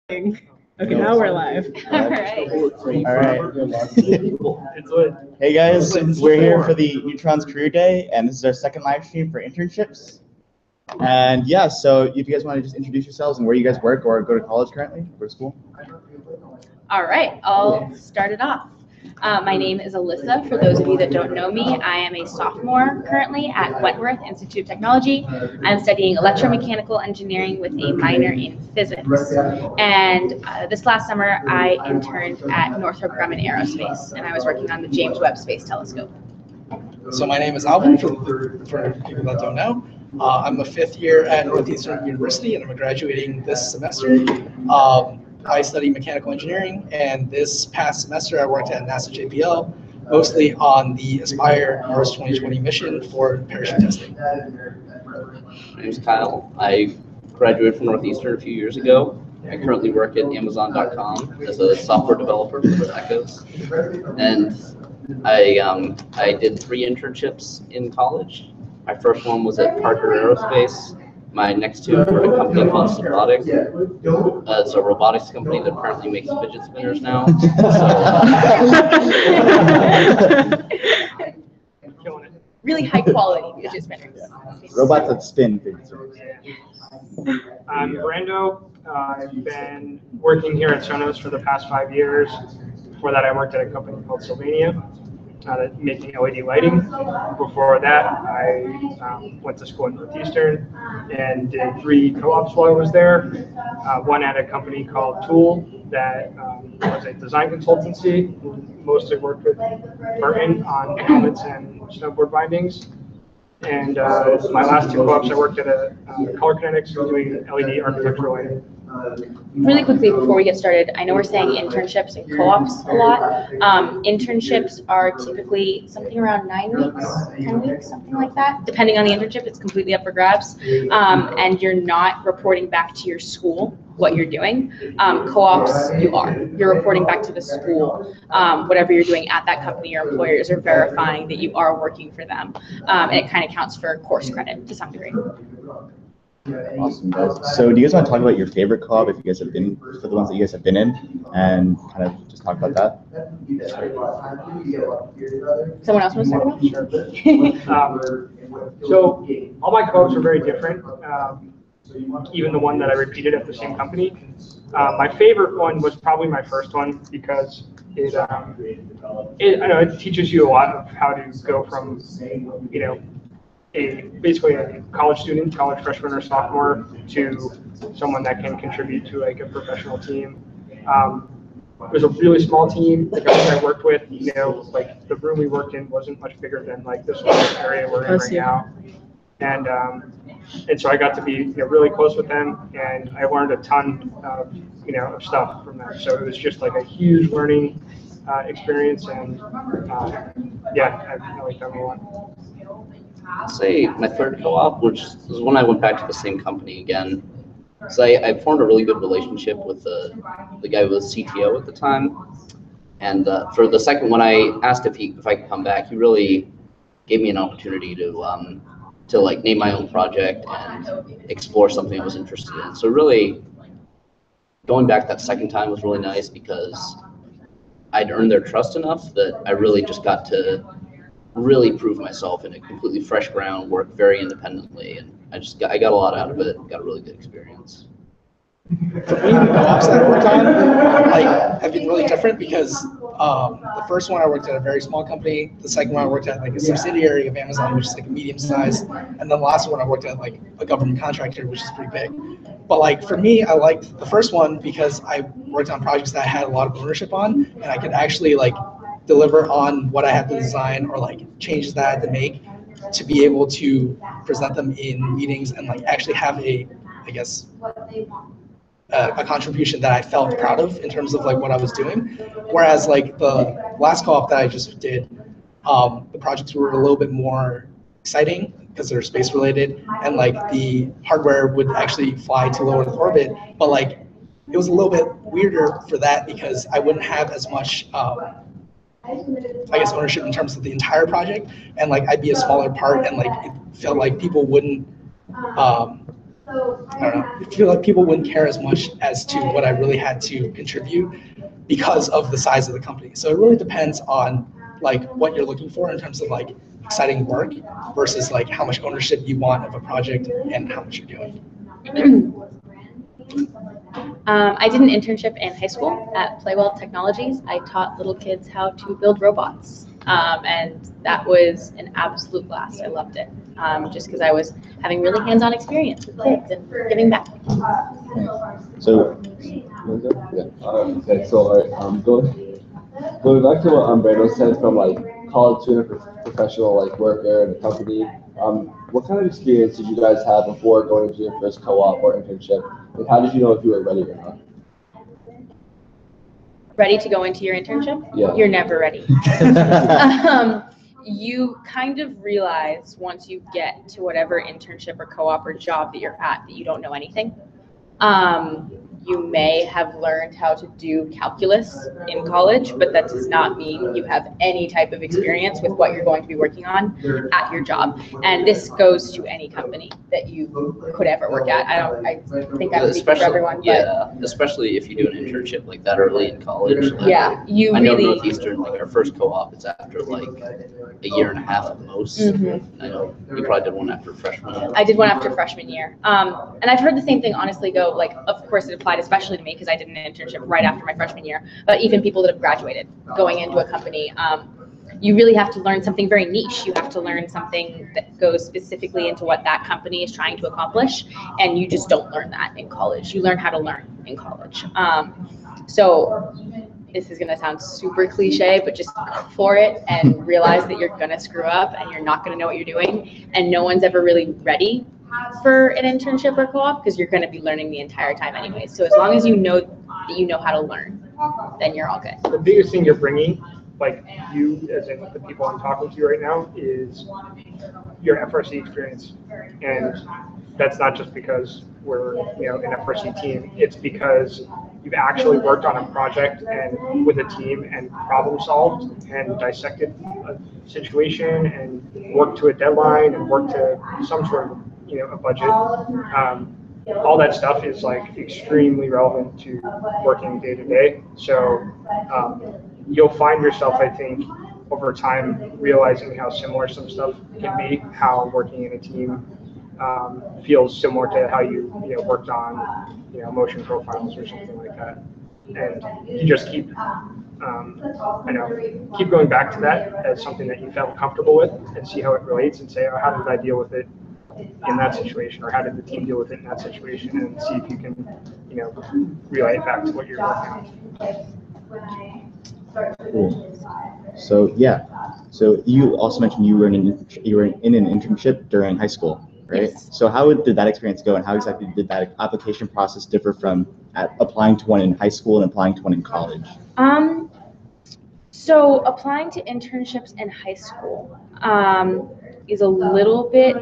Okay, now we're live. All right. All right. Hey guys, we're here for the Neutron's Career Day, and this is our second live stream for internships. And yeah, so if you guys want to just introduce yourselves and where you guys work or go to college currently, go to school. All right, I'll start it off. My name is Alyssa. For those of you that don't know me, I am a sophomore currently at Wentworth Institute of Technology. I'm studying electromechanical engineering with a minor in physics. And this last summer, I interned at Northrop Grumman Aerospace, and I was working on the James Webb Space Telescope. So my name is Alvin, for people that don't know. I'm a fifth year at Northeastern University, and I'm graduating this semester. I study mechanical engineering, and this past semester I worked at NASA JPL, mostly on the Aspire Mars 2020 mission for parachute testing. My name is Kyle. I graduated from Northeastern a few years ago. I currently work at Amazon.com as a software developer for Echoes. And I did 3 internships in college. My first one was at Parker Aerospace. My next 2 were at a company called Subotic. It's a robotics company that apparently makes fidget spinners now. Really high quality fidget spinners. Robots that spin. I'm Brando. I've been working here at Sonos for the past 5 years. Before that, I worked at a company called Sylvania, making LED lighting. Before that, I went to school at Northeastern and did 3 co-ops while I was there. One at a company called Tool that was a design consultancy. Mostly worked with Burton on helmets and snowboard bindings. And my last 2 co-ops, I worked at a Color Kinetics doing LED architectural lighting. Really quickly before we get started, I know we're saying internships and co-ops a lot. Internships are typically something around 9 weeks, 10 weeks, something like that. Depending on the internship, it's completely up for grabs. And you're not reporting back to your school what you're doing. Co-ops, you're reporting back to the school. Whatever you're doing at that company, your employers are verifying that you are working for them. And it kind of counts for course credit to some degree. Awesome, guys. So do you guys want to talk about your favorite co-op if you guys have been, for the ones that you guys have been in, and kind of just talk about that? Someone else want to start about? Sure. So all my co-ops are very different. Even the one that I repeated at the same company. My favorite one was probably my first one because it teaches you a lot of how to go from, basically a college student, college freshman or sophomore, to someone that can contribute to like a professional team. It was a really small team. The guys I worked with, like the room we worked in wasn't much bigger than like this little area we're in right now. And so I got to be really close with them, and I learned a ton of of stuff from them. So it was just like a huge learning experience, and yeah, I liked them a lot. I'll say my third co-op, which is when I went back to the same company again. So I formed a really good relationship with the guy who was CTO at the time. And for the second one, I asked if I could come back. He really gave me an opportunity to like name my own project and explore something I was interested in. So really, going back that second time was really nice because I'd earned their trust enough that I really just got to really prove myself in a completely fresh ground, work very independently, and I got a lot out of it, got a really good experience. For me, the co-ops that I worked on have been really different because the first one I worked at a very small company, the second one I worked at like a subsidiary of Amazon, which is like a medium sized, and then the last one I worked at like a government contractor, which is pretty big. But like for me, I liked the first one because I worked on projects that I had a lot of ownership on, and I could actually like deliver on what I had to design or like changes that I had to make to be able to present them in meetings and like actually have a contribution that I felt proud of in terms of like what I was doing. Whereas like the last co-op that I just did, the projects were a little bit more exciting because they're space related, and like the hardware would actually fly to low Earth orbit, but like it was a little bit weirder for that because I wouldn't have as much ownership in terms of the entire project, and like I'd be a smaller part, and like it felt like people wouldn't I don't know, I feel like people wouldn't care as much as to what I really had to contribute because of the size of the company. So it really depends on like what you're looking for in terms of like exciting work versus like how much ownership you want of a project and how much you're doing. I did an internship in high school at Playwell Technologies. I taught little kids how to build robots. And that was an absolute blast. I loved it. Just because I was having really hands-on experience with kids and giving back. So, Okay, so going back to what Brando said from like college to a professional like worker in a company, what kind of experience did you guys have before going into your first co-op or internship? And how did you know if you were ready or not? Ready to go into your internship? Yeah. You're never ready. You kind of realize once you get to whatever internship or co-op or job that you're at that you don't know anything. You may have learned how to do calculus in college, but that does not mean you have any type of experience with what you're going to be working on at your job. And this goes to any company that you could ever work at. I think I'm speaking for everyone, but Yeah, especially if you do an internship like that early in college. Like, yeah, you I know really. Northeastern, like our first co-op is after like a year and a half at most. Mhm. I know you probably did one after freshman year. I did one after freshman year. And I've heard the same thing honestly go, like, of course it applied especially to me because I did an internship right after my freshman year, but even people that have graduated going into a company, you really have to learn something very niche. You have to learn something that goes specifically into what that company is trying to accomplish, and you just don't learn that in college. You learn how to learn in college. So this is going to sound super cliche, but just go for it and realize that you're going to screw up and you're not going to know what you're doing, and no one's ever really ready for an internship or co-op because you're going to be learning the entire time anyway. So as long as you know that you know how to learn, then you're all good. The biggest thing you're bringing, like you as in the people I'm talking to right now, is your FRC experience. And that's not just because we're an FRC team. It's because you've actually worked on a project and with a team and problem solved and dissected a situation and worked to a deadline and worked to some sort of a budget. All that stuff is like extremely relevant to working day to day. So you'll find yourself, I think, over time realizing how similar some stuff can be, how working in a team feels similar to how you worked on motion profiles or something like that. And you just keep keep going back to that as something that you felt comfortable with and see how it relates and say, oh, how did I deal with it in that situation, or how did the team deal with it in that situation, and see if you can relay it back to what you're working on. Cool. So yeah, so you also mentioned you were in an internship during high school, right? Yes. So how did that experience go, and how exactly did that application process differ from applying to one in high school and applying to one in college? So applying to internships in high school is a little bit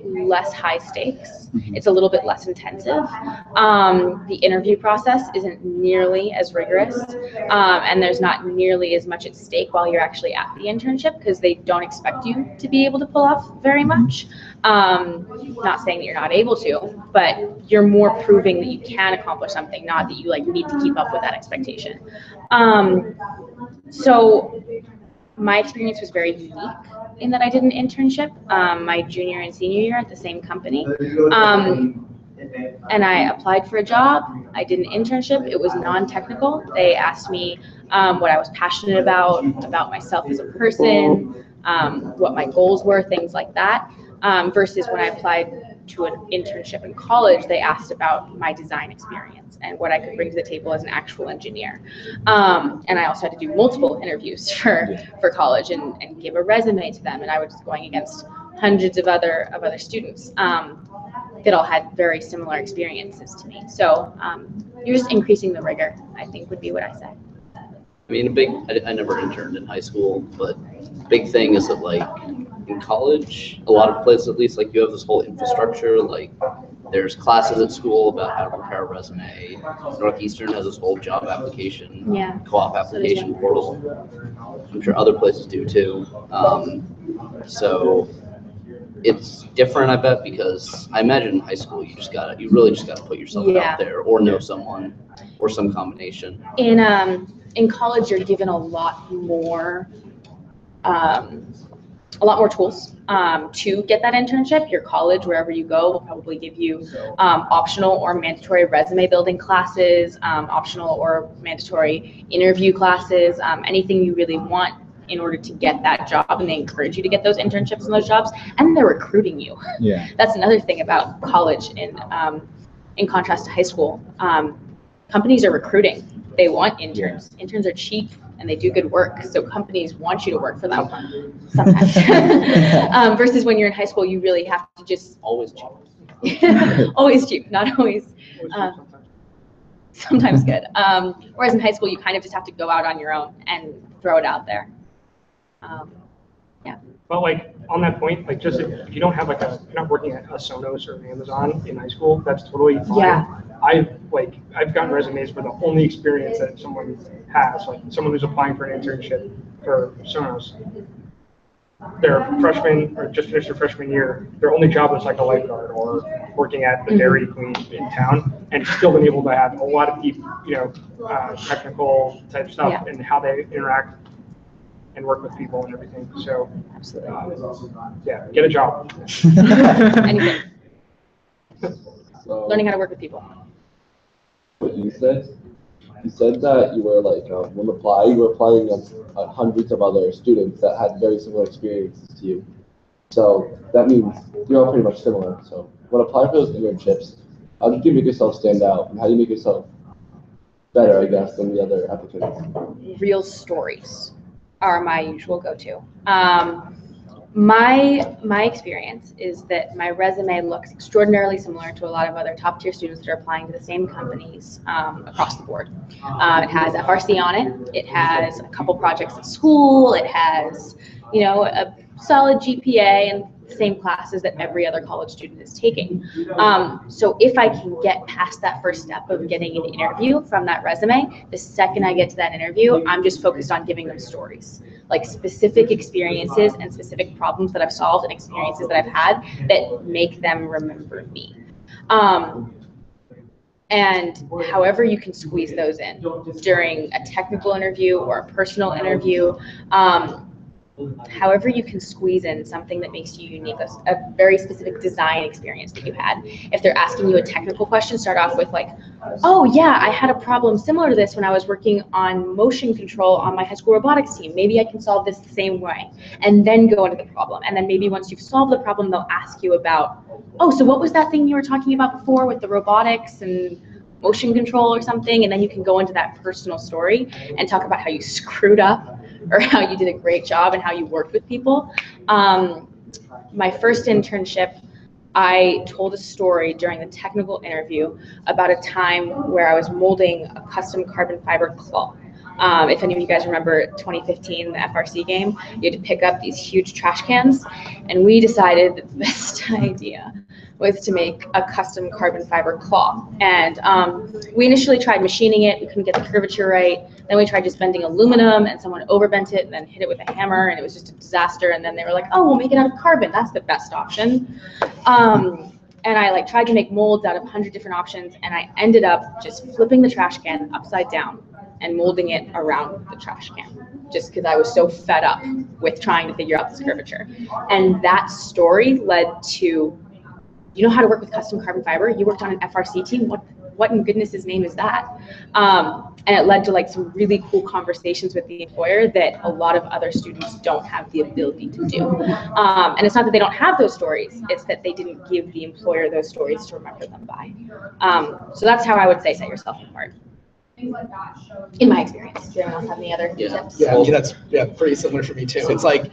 less high stakes. Mhm. It's a little bit less intensive. The interview process isn't nearly as rigorous, and there's not nearly as much at stake while you're actually at the internship because they don't expect you to be able to pull off very much. Not saying that you're not able to, but you're more proving that you can accomplish something, not that you need to keep up with that expectation. So my experience was very unique in that I did an internship my junior and senior year at the same company. And I applied for a job. I did an internship. It was non-technical. They asked me what I was passionate about myself as a person, what my goals were, things like that. Versus when I applied to an internship in college, they asked about my design experience and what I could bring to the table as an actual engineer. And I also had to do multiple interviews for college and give a resume to them. And I was going against hundreds of other students that all had very similar experiences to me. So you're just increasing the rigor, I think would be what I say. I mean, I never interned in high school, but big thing is that like in college, a lot of places at least, like you have this whole infrastructure, like there's classes at school about how to prepare a resume. Northeastern has this whole job application, co-op application portal. I'm sure other places do too. So it's different, I bet, because I imagine in high school you really just gotta put yourself Yeah. out there or know someone or some combination. In college, you're given a lot more tools to get that internship. Your college, wherever you go, will probably give you optional or mandatory resume building classes, optional or mandatory interview classes, anything you really want in order to get that job, and they encourage you to get those internships and those jobs, and they're recruiting you. Yeah. That's another thing about college in contrast to high school. Companies are recruiting. They want interns. Interns are cheap and they do good work, so companies want you to work for them sometimes. Versus when you're in high school, you really have to just Always cheap. always cheap, not always. Sometimes good. Whereas in high school, you kind of just have to go out on your own and throw it out there. But like on that point, like just if you don't have like you're not working at a Sonos or Amazon in high school, that's totally fine. Yeah. I've gotten resumes where the only experience that someone has, like someone who's applying for an internship for Sonos, they're freshmen or just finished their freshman year, their only job is like a lifeguard or working at the Dairy Queen in town, and still been able to have a lot of deep, technical type stuff Yeah. and how they interact and work with people and everything. So, Absolutely. yeah, get a job. Anything. So, Learning how to work with people. what you said that you were like, when you were applying against hundreds of other students that had very similar experiences to you. So that means you're all pretty much similar. So when applying for those internships, how did you make yourself stand out, and how do you make yourself better, I guess, than the other applicants? Real stories are my usual go-to. My experience is that my resume looks extraordinarily similar to a lot of other top-tier students that are applying to the same companies across the board. It has FRC on it. It has a couple projects at school. It has, a solid GPA and the same classes that every other college student is taking. So if I can get past that first step of getting an interview from that resume, the second I get to that interview, I'm just focused on giving them stories, like specific experiences and specific problems that I've solved and experiences that I've had that make them remember me. And however you can squeeze those in during a technical interview or a personal interview, however you can squeeze in something that makes you unique, a very specific design experience that you had. If they're asking you a technical question, start off with like, oh yeah, I had a problem similar to this when I was working on motion control on my high school robotics team. Maybe I can solve this the same way. And then go into the problem. And then maybe once you've solved the problem, they'll ask you about, oh, so what was that thing you were talking about before with the robotics and motion control or something? And then you can go into that personal story and talk about how you screwed up or how you did a great job and how you worked with people. My first internship, I told a story during the technical interview about a time where I was molding a custom carbon fiber claw. If any of you guys remember 2015, the FRC game, you had to pick up these huge trash cans, and we decided that the best idea was to make a custom carbon fiber claw. And we initially tried machining it, we couldn't get the curvature right. Then we tried just bending aluminum, and someone overbent it and then hit it with a hammer, and it was just a disaster. And then they were like, oh, we'll make it out of carbon. That's the best option. And I tried to make molds out of 100 different options, and I ended up just flipping the trash can upside down and molding it around the trash can, just because I was so fed up with trying to figure out this curvature. And that story led to, you know how to work with custom carbon fiber? You worked on an FRC team? What in goodness' name is that? And it led to some really cool conversations with the employer that a lot of other students don't have the ability to do. And it's not that they don't have those stories, it's that they didn't give the employer those stories to remember them by. So that's how I would say set yourself apart. In my experience. Does anyone else have any other tips? Yeah, I mean, that's pretty similar for me too. It's like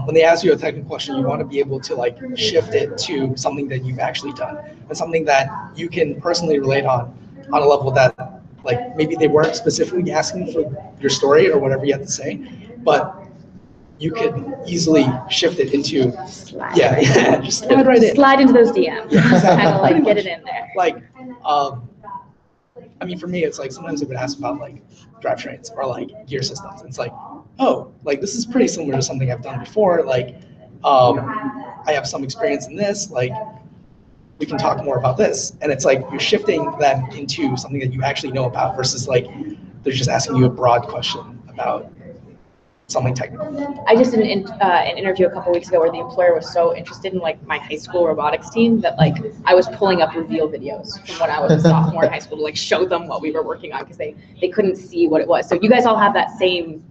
when they ask you a technical question, you want to be able to shift it to something that you've actually done and something that you can personally relate on a level that maybe they weren't specifically asking for your story or whatever you have to say, but you could easily shift it into Slide. Just slide right in. Slide into those DMs. Yeah, exactly. Kind of get it in there. I mean, for me, it's sometimes I would ask about drivetrains or gear systems. It's oh, this is pretty similar to something I've done before. I have some experience in this, like, we can talk more about this. And it's like, you're shifting them into something that you actually know about versus like, they're just asking you a broad question about something technical. I just did an interview a couple weeks ago where the employer was so interested in like my high school robotics team that like I was pulling up reveal videos from when I was a sophomore in high school to like show them what we were working on because they couldn't see what it was. So you guys all have that same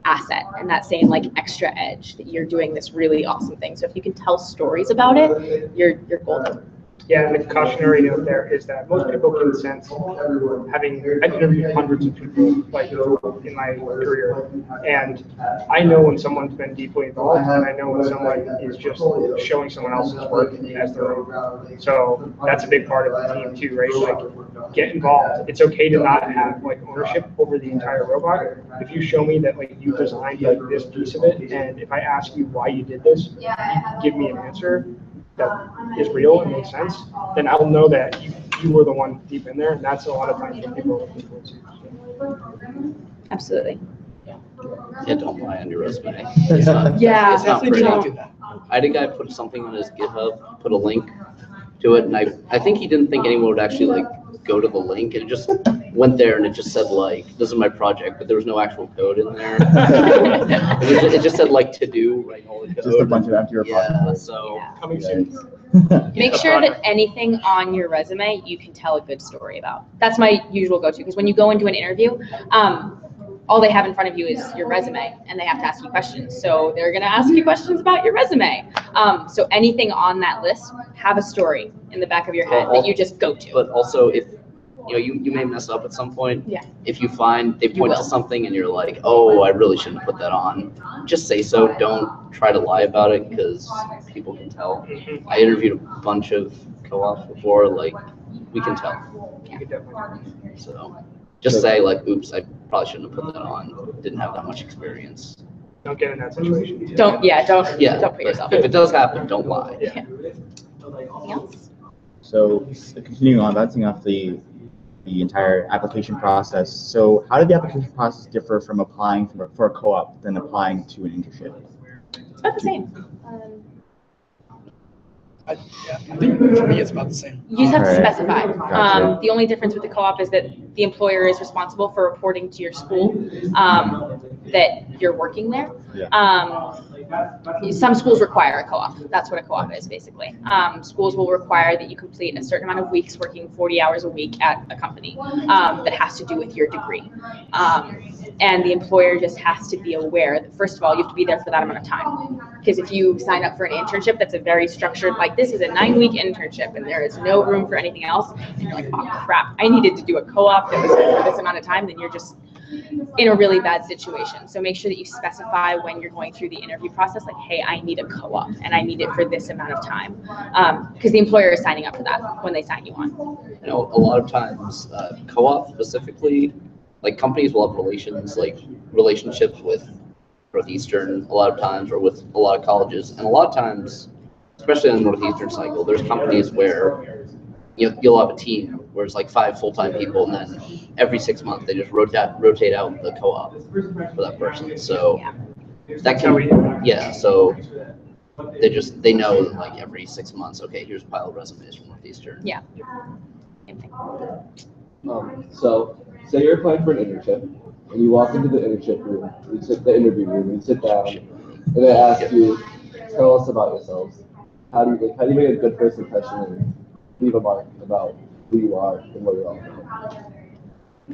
asset and that same like extra edge that you're doing this really awesome thing. So if you can tell stories about it, you're golden. Yeah, and the cautionary note there is that most people can sense, I've interviewed hundreds of people like in my career, and I know when someone's been deeply involved, and I know when someone is just showing someone else's work as their own. So that's a big part of the team too, right? Like, get involved. It's okay to not have like ownership over the entire robot. If you show me that like you designed like this piece of it, and if I ask you why you did this, you give me an answer that is real and makes sense, then I'll know that you were the one deep in there, and that's a lot of times what people are looking for too. Absolutely. Yeah, don't lie on your resume. It's not, Yeah, it's not Definitely pretty. don't do that. I had a guy put something on his GitHub, put a link to it, and I think he didn't think anyone would actually like go to the link. It just went there and it just said like, this is my project, but there was no actual code in there. it just said like to do, right? All the code. Just a bunch of empty Yeah, repositories. so Coming soon. Make sure that anything on your resume you can tell a good story about. That's my usual go-to, because when you go into an interview, all they have in front of you is your resume, and they have to ask you questions. So they're going to ask you questions about your resume. So anything on that list, have a story in the back of your head that you just go to. But also, if you may mess up at some point. Yeah. If you find they point will. to something and you're like, oh, I really shouldn't put that on, just say so. Don't try to lie about it because people can tell. Mhm. I interviewed a bunch of co-ops before, like we can tell. You could definitely. So just say like, oops, I probably shouldn't have put that on. Didn't have that much experience. Don't get in that situation. Don't Yeah, put but yourself if in. it does happen, don't lie. Yeah. Anything else? So continuing on, bouncing off the entire application process. So how did the application process differ from applying for a co-op than applying to an internship? It's about the same. I think for me it's about the same. You just have to Alright. specify. Gotcha. The only difference with the co-op is that the employer is responsible for reporting to your school that you're working there. Yeah. Some schools require a co-op. That's what a co-op is, basically. Schools will require that you complete a certain amount of weeks working 40 hours a week at a company that has to do with your degree. And the employer just has to be aware that, first of all, you have to be there for that amount of time. Because if you sign up for an internship that's a very structured, like this is a 9-week internship and there is no room for anything else, and you're like, oh crap, I needed to do a co-op that was for this amount of time, then you're just in a really bad situation. So make sure that you specify when you're going through the interview process, like, hey, I need a co-op and I need it for this amount of time. Because the employer is signing up for that when they sign you on. You know, a lot of times, co-op specifically, like companies will have relationships with Northeastern a lot of times, or with a lot of colleges, and a lot of times, especially in the Northeastern cycle, there's companies where you'll have a team where it's like 5 full-time people, and then every 6 months they just rotate out the co-op for that person. So that can, so they know that like every 6 months, okay, here's a pile of resumes from Northeastern. Yeah. Same thing. So say you're applying for an internship, and you walk into the internship room, the interview room, and you sit down, and they ask you, tell us about yourselves. How do you make a good first impression and leave a mark about who you are and what you're all about?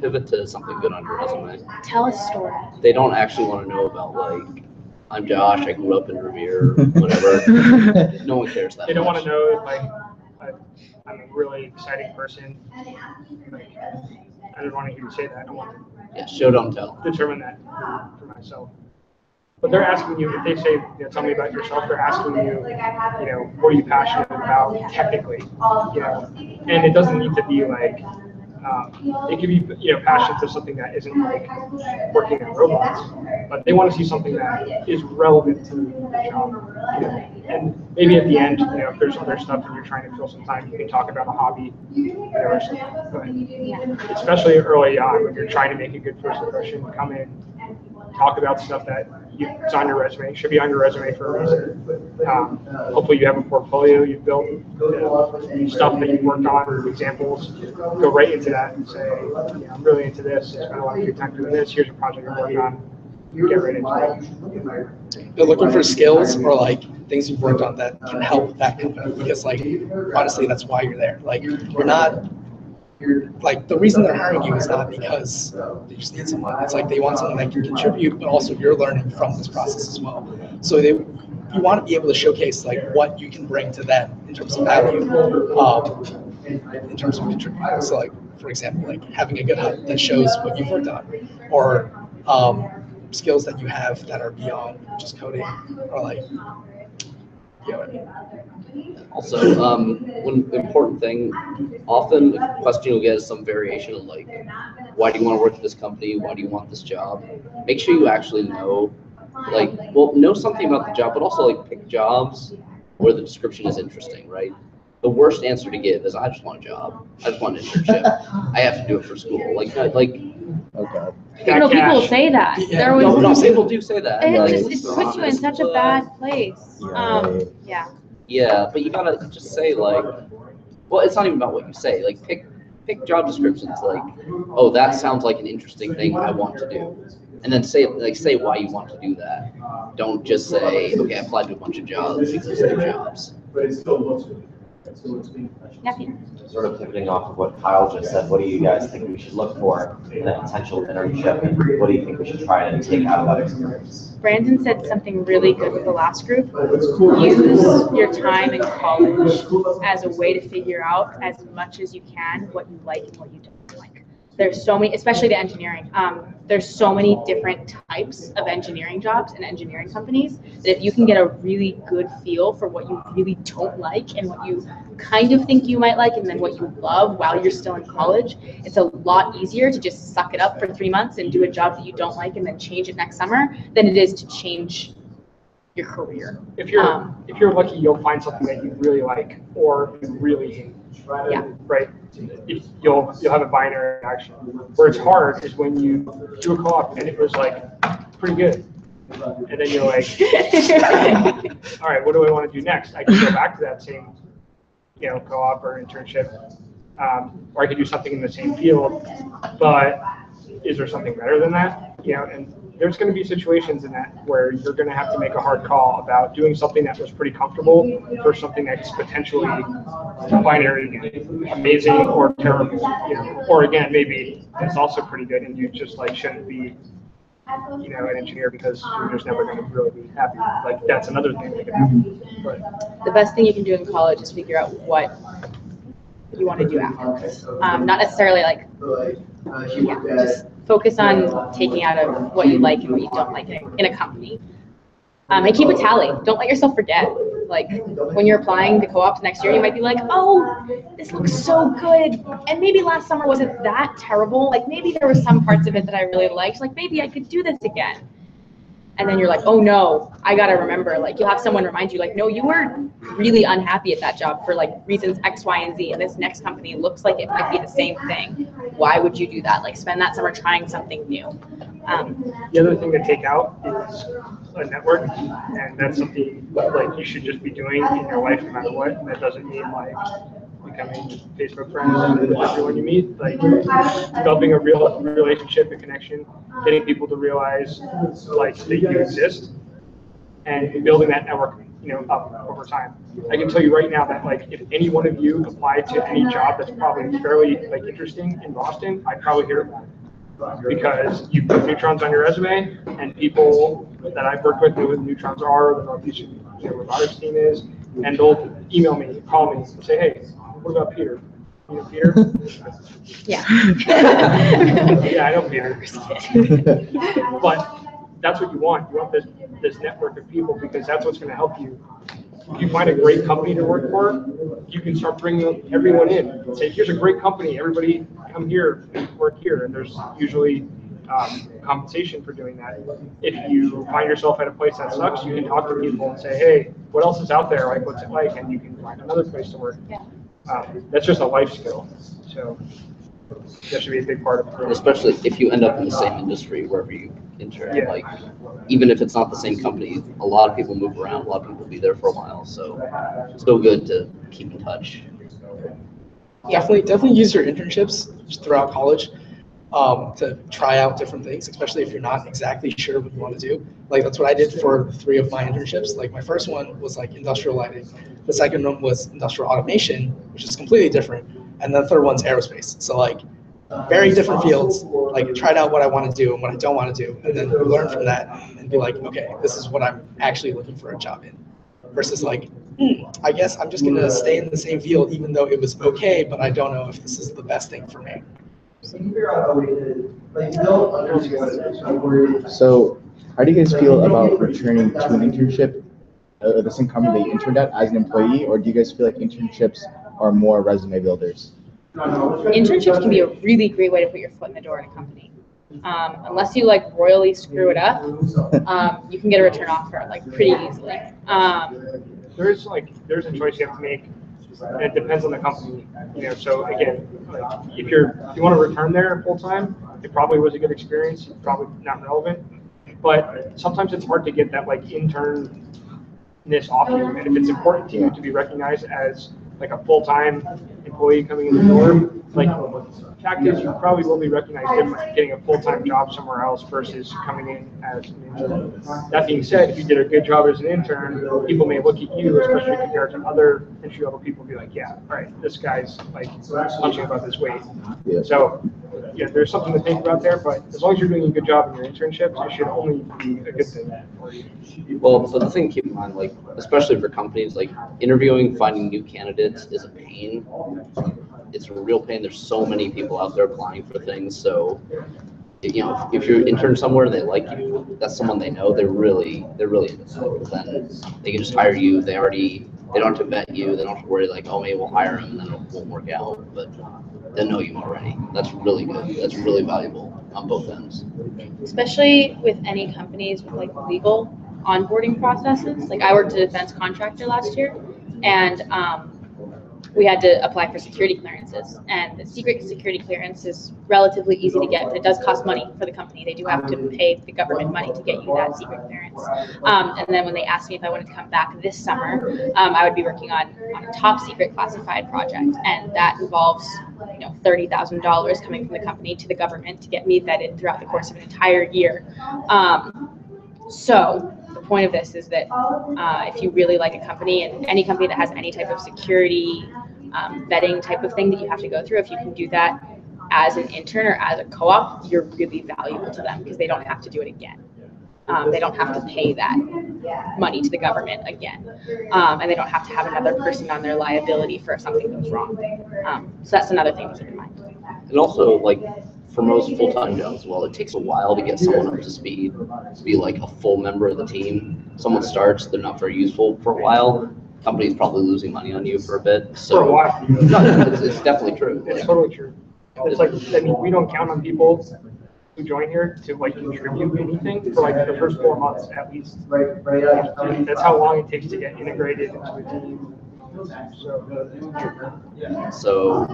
Pivot to something good on your resume. Tell a story. They don't actually want to know about like, I'm Josh, I grew up in Revere, whatever. No one cares that They don't much. want to know if like I'm a really exciting person. Like, I don't want to hear you say that. I want Yeah, show don't tell. to determine that for myself. But they're asking you, if they say, tell me about yourself, they're asking you, what are you passionate about technically, and it doesn't need to be like, it could be, passion for something that isn't like working on robots, but they want to see something that is relevant to the job. And maybe at the end, if there's other stuff and you're trying to fill some time, you can talk about a hobby, or something. But especially early on, when you're trying to make a good first impression, come in, talk about stuff that it's on your resume. It should be on your resume for a reason. Hopefully you have a portfolio you've built, stuff that you've worked on, examples. Go right into that and say, I'm really into this. Spend a lot of your time doing this. Here's a project I'm working on. Get right into it. They're looking for skills or like things you've worked on that can help that company, because like honestly that's why you're there. Like you're like the reason they're hiring you is not because they just need someone. It's like they want someone that can contribute, but also you're learning from this process as well. So you want to be able to showcase like what you can bring to them in terms of value, in terms of contributing. So like for example, like having a good hub that shows what you've worked on, or skills that you have that are beyond just coding, or like, you know what I mean? Also, one important thing, often a question you'll get is some variation of like, why do you want to work at this company? Why do you want this job? Make sure you actually know, know something about the job, but also like pick jobs where the description is interesting, right? The worst answer to give is, I just want a job. I just want an internship. I have to do it for school. Okay. People say that. Yeah. They're always No, people do say that. it puts you in such a bad place. Yeah. Yeah, but you gotta just say well, it's not even about what you say. Like pick job descriptions. Like, oh, that sounds like an interesting thing I want to do, and then say why you want to do that. Don't just say, okay, I applied to a bunch of jobs because they're jobs. Sort of pivoting off of what Kyle just said, what do you guys think we should look for in a potential internship? And what do you think we should try and take out of that experience? Brandon said something really good with the last group. Use your time in college as a way to figure out as much as you can what you like and what you don't like. There's so many, especially the engineering. There's so many different types of engineering jobs and engineering companies that if you can get a really good feel for what you really don't like and what you kind of think you might like and then what you love while you're still in college, it's a lot easier to just suck it up for 3 months and do a job that you don't like and then change it next summer than it is to change your career. If you're lucky, you'll find something that you really like or you really hate. Yeah. Right. You'll have a binary action. Where it's hard is when you do a co-op and it was like pretty good, and then you're like, all right, what do I want to do next? I can go back to that same, co-op or internship, or I could do something in the same field. But is there something better than that? And there's going to be situations in that where you're going to have to make a hard call about doing something that was pretty comfortable for something that's potentially binary again, amazing or terrible. Or again, maybe it's also pretty good and you just shouldn't be an engineer because you're just never going to really be happy. That's another thing that can happen. But the best thing you can do in college is figure out what you want to do afterwards. Not necessarily just focus on taking out of what you like and what you don't like in a company. And keep a tally. Don't let yourself forget. When you're applying to co-ops next year, you might be like, oh, this looks so good. And maybe last summer wasn't that terrible. Maybe there were some parts of it that I really liked. Maybe I could do this again. And then you're like, oh no, I gotta remember. You'll have someone remind you, no, you were really unhappy at that job for reasons X, Y, and Z. And this next company looks like it might be the same thing. Why would you do that? Spend that summer trying something new. The other thing to take out is a network, and that's something you should just be doing in your life no matter what. And that doesn't mean becoming Facebook friends with everyone you meet. Developing a real relationship and connection, getting people to realize that you exist, and building that network up over time. I can tell you right now that if any one of you applied to any job that's probably fairly interesting in Boston, I'd probably hear about it. Because you put neutrons on your resume, and people that I've worked with know who the neutrons are, the Northeastern robotics team is, and they'll email me, call me, and say, hey, what about Peter? You know Peter? Yeah. Yeah, I know Peter. But that's what you want. You want this network of people because that's what's going to help you. If you find a great company to work for, you can start bringing everyone in and say, here's a great company, everybody come here and work here. And there's usually compensation for doing that. If you find yourself at a place that sucks, you can talk to people and say, hey, what else is out there? What's it like? And you can find another place to work. That's just a life skill. So that should be a big part of it. Especially if you end up in the same industry wherever you intern. Yeah. Like, even if it's not the same company, a lot of people move around. A lot of people be there for a while. So it's still good to keep in touch. Definitely use your internships throughout college to try out different things, especially if you're not exactly sure what you want to do. Like that's what I did for 3 of my internships. Like my first one was like industrial lighting. The second one was industrial automation, which is completely different. And the third one's aerospace. So like very different fields. Like tried out what I want to do and what I don't want to do, and then learn from that and be like, okay, this is what I'm actually looking for a job in. Versus like, I guess I'm just gonna stay in the same field even though it was okay, but I don't know if this is the best thing for me. So, how do you guys feel about returning to an internship, the same company that you interned at as an employee, or do you guys feel like internships are more resume builders? Internships can be a really great way to put your foot in the door in a company. Unless you like royally screw it up, you can get a return offer like pretty easily. There's a choice you have to make. And it depends on the company, So again, like if you want to return there full time, it probably was a good experience. It's probably not relevant, but sometimes it's hard to get that like internness off you. And if it's important to you to be recognized as like a full time employee coming in the door, like the fact is you probably will be recognized different getting a full time job somewhere else versus coming in as an intern. That being said, if you did a good job as an intern, people may look at you, especially compared to other entry level people, and be like, yeah, all right, this guy's like punching above his weight. Yeah. So yeah, there's something to think about there, but as long as you're doing a good job in your internships, it should only be a good thing for you. Well, so the thing to keep in mind, like, especially for companies, like interviewing, finding new candidates is a pain. It's a real pain. There's so many people out there applying for things. So, if you intern somewhere, they like you, that's someone they know, they're really into that. Then they can just hire you. They don't have to vet you. They don't have to worry like, oh, maybe we'll hire him and then it won't work out. But they know you already. That's really good. That's really valuable on both ends. Especially with any companies with like legal onboarding processes. Like I worked at a defense contractor last year, and we had to apply for security clearances. And the secret security clearance is relatively easy to get, but it does cost money for the company. They do have to pay the government money to get you that secret clearance. And then when they asked me if I wanted to come back this summer, I would be working on a top secret classified project, and that involves $30,000 coming from the company to the government to get me vetted throughout the course of an entire year. So the point of this is that if you really like a company, and any company that has any type of security vetting type of thing that you have to go through, if you can do that as an intern or as a co-op, you're really valuable to them because they don't have to do it again. They don't have to pay that money to the government again. And they don't have to have another person on their liability for if something goes wrong. So that's another thing to keep in mind. And also, like, for most full-time jobs, well, it takes a while to get someone up to speed, to be like a full member of the team. Someone starts, they're not very useful for a while. Company's probably losing money on you for a bit. So For a while. No, it's definitely true. It's totally true. It's like, we don't count on people who join here to like contribute anything for like the first 4 months at least. That's how long it takes to get integrated into a team. So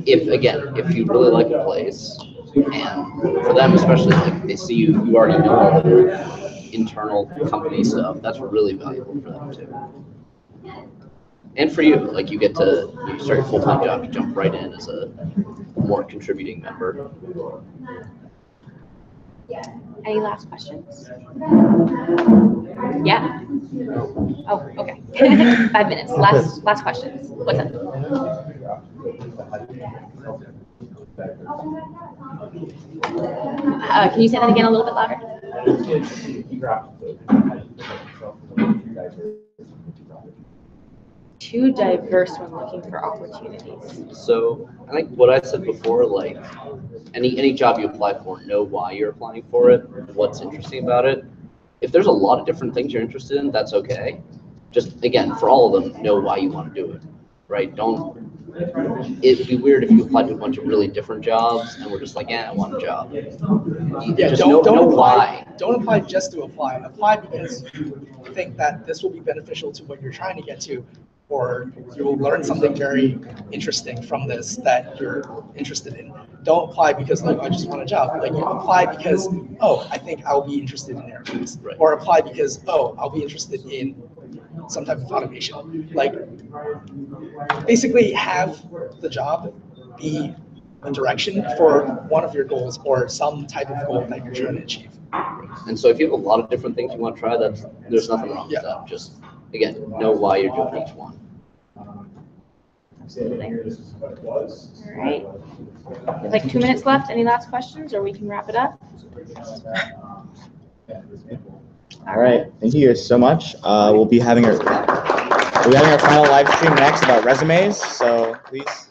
if you really like a place, and for them especially, like they see you already know all the internal company stuff, that's really valuable for them too. And for you, like you start your full-time job, you jump right in as a more contributing member. Any last questions? Yeah. Oh, okay. 5 minutes. Last questions. What's up? Can you say that again a little bit louder? Too diverse when looking for opportunities. So I think what I said before, like any job you apply for, know why you're applying for it, what's interesting about it. If there's a lot of different things you're interested in, that's okay. Just again, for all of them, know why you want to do it, right? It'd be weird if you applied to a bunch of really different jobs and we're just like, I want a job. Don't know apply. why. Don't apply just to apply. Apply because you think that this will be beneficial to what you're trying to get to. or you will learn something very interesting from this that you're interested in. Don't apply because like I just want a job. Like you apply because I think I'll be interested in airplanes, or apply because I'll be interested in some type of automation. Like basically have the job be a direction for one of your goals or some type of goal that you're trying to achieve. And so if you have a lot of different things you want to try, there's nothing wrong with that. Just, again, know why you're doing each one. All right. We have like 2 minutes left. Any last questions, or we can wrap it up? All right, thank you guys so much. We'll be having our final live stream next about resumes, so please